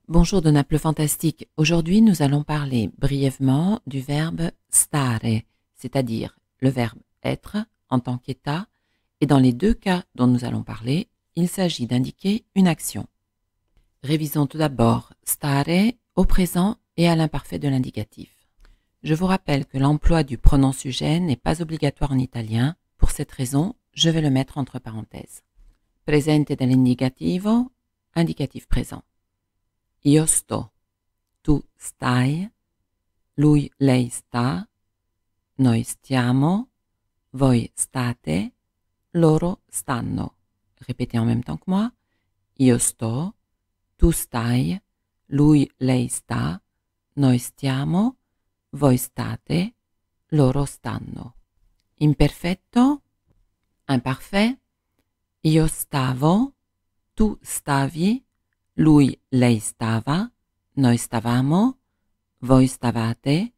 Bonjour de Naples Fantastique. Aujourd'hui, nous allons parler brièvement du verbe stare, c'est-à-dire le verbe être en tant qu'état, et dans les deux cas dont nous allons parler, il s'agit d'indiquer une action. Révisons tout d'abord stare au présent et à l'imparfait de l'indicatif. Je vous rappelle que l'emploi du pronom sujet n'est pas obligatoire en italien. Pour cette raison, je vais le mettre entre parenthèses. Presente dell'indicativo, indicatif présent. Io sto, tu stai, lui, lei sta, noi stiamo, voi state, loro stanno. Répétez en même temps que moi. Io sto, tu stai, lui, lei sta, noi stiamo, voi state, loro stanno. Imperfetto, imparfait. Io stavo, tu stavi, lui, lei stava, noi stavamo, voi stavate,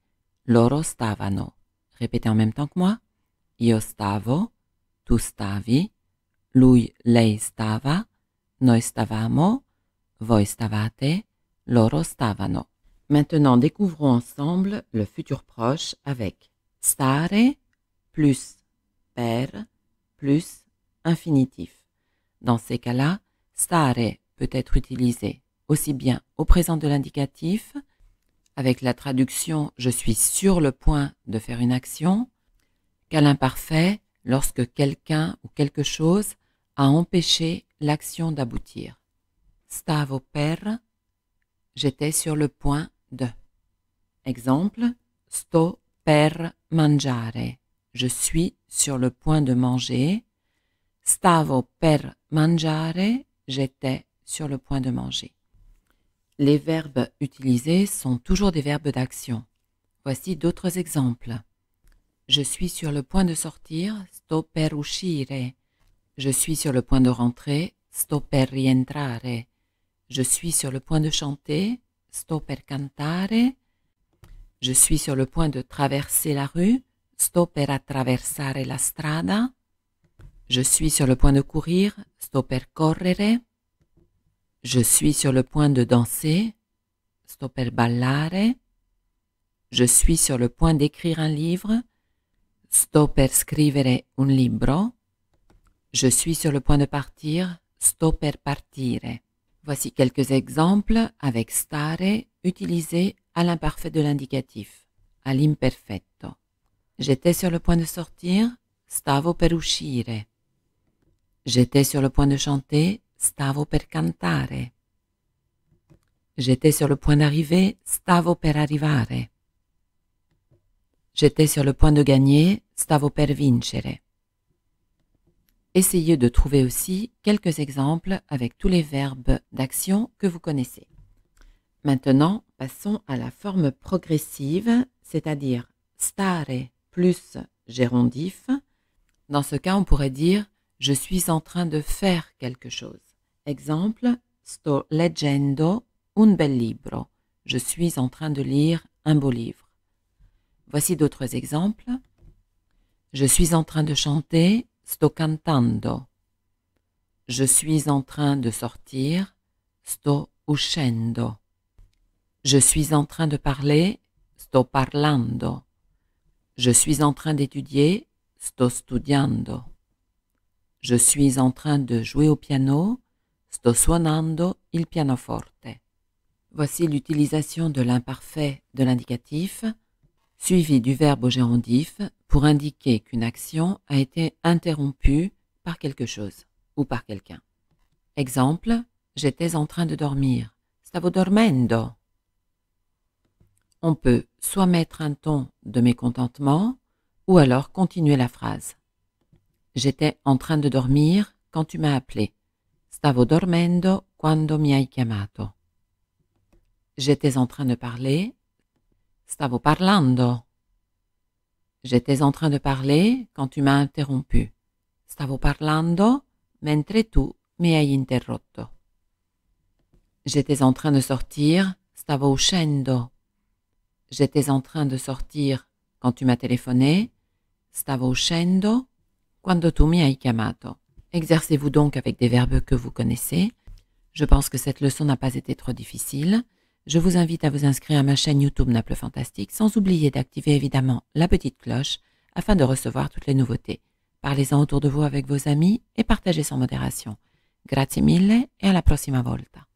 loro stavano. Répétez en même temps que moi. Io stavo, tu stavi, lui, lei stava, noi stavamo, voi stavate, loro stavano. Maintenant, découvrons ensemble le futur proche avec stare plus per plus infinitif. Dans ces cas-là, stare peut être utilisé aussi bien au présent de l'indicatif, avec la traduction « je suis sur le point de faire une action », qu'à l'imparfait lorsque quelqu'un ou quelque chose a empêché l'action d'aboutir. Stavo per, j'étais sur le point de. Exemple, sto per mangiare, je suis sur le point de manger. Stavo per mangiare, j'étais sur le point de manger. Les verbes utilisés sont toujours des verbes d'action. Voici d'autres exemples. Je suis sur le point de sortir, sto per uscire. Je suis sur le point de rentrer, sto per rientrare. Je suis sur le point de chanter, sto per cantare. Je suis sur le point de traverser la rue, sto per attraversare la strada. Je suis sur le point de courir, sto per correre. Je suis sur le point de danser, sto per ballare. Je suis sur le point d'écrire un livre, sto per scrivere un libro. Je suis sur le point de partir, sto per partire. Voici quelques exemples avec stare utilisés à l'imparfait de l'indicatif, à l'imperfetto. J'étais sur le point de sortir, stavo per uscire. J'étais sur le point de chanter, stavo per cantare. J'étais sur le point d'arriver, stavo per arrivare. J'étais sur le point de gagner, stavo per vincere. Essayez de trouver aussi quelques exemples avec tous les verbes d'action que vous connaissez. Maintenant, passons à la forme progressive, c'est-à-dire stare plus gérondif. Dans ce cas, on pourrait dire « je suis en train de faire quelque chose ». Exemple, sto leggendo un bel libro. Je suis en train de lire un beau livre. Voici d'autres exemples. Je suis en train de chanter, sto cantando. Je suis en train de sortir, sto uscendo. Je suis en train de parler, sto parlando. Je suis en train d'étudier, sto studiando. Je suis en train de jouer au piano, sto suonando il pianoforte. Voici l'utilisation de l'imparfait de l'indicatif, suivi du verbe au gérondif pour indiquer qu'une action a été interrompue par quelque chose ou par quelqu'un. Exemple, j'étais en train de dormir, stavo dormendo. On peut soit mettre un ton de mécontentement ou alors continuer la phrase. J'étais en train de dormir quand tu m'as appelé. Stavo dormendo quando mi hai chiamato. J'étais en train de parler. Stavo parlando. J'étais en train de parler quand tu m'as interrompu. Stavo parlando mentre tu mi hai interrotto. J'étais en train de sortir. Stavo uscendo. J'étais en train de sortir quand tu m'as téléphoné. Stavo uscendo quando tu mi hai chiamato. Exercez-vous donc avec des verbes que vous connaissez. Je pense que cette leçon n'a pas été trop difficile. Je vous invite à vous inscrire à ma chaîne YouTube Naples Fantastique sans oublier d'activer évidemment la petite cloche afin de recevoir toutes les nouveautés. Parlez-en autour de vous avec vos amis et partagez sans modération. Grazie mille et alla prossima volta.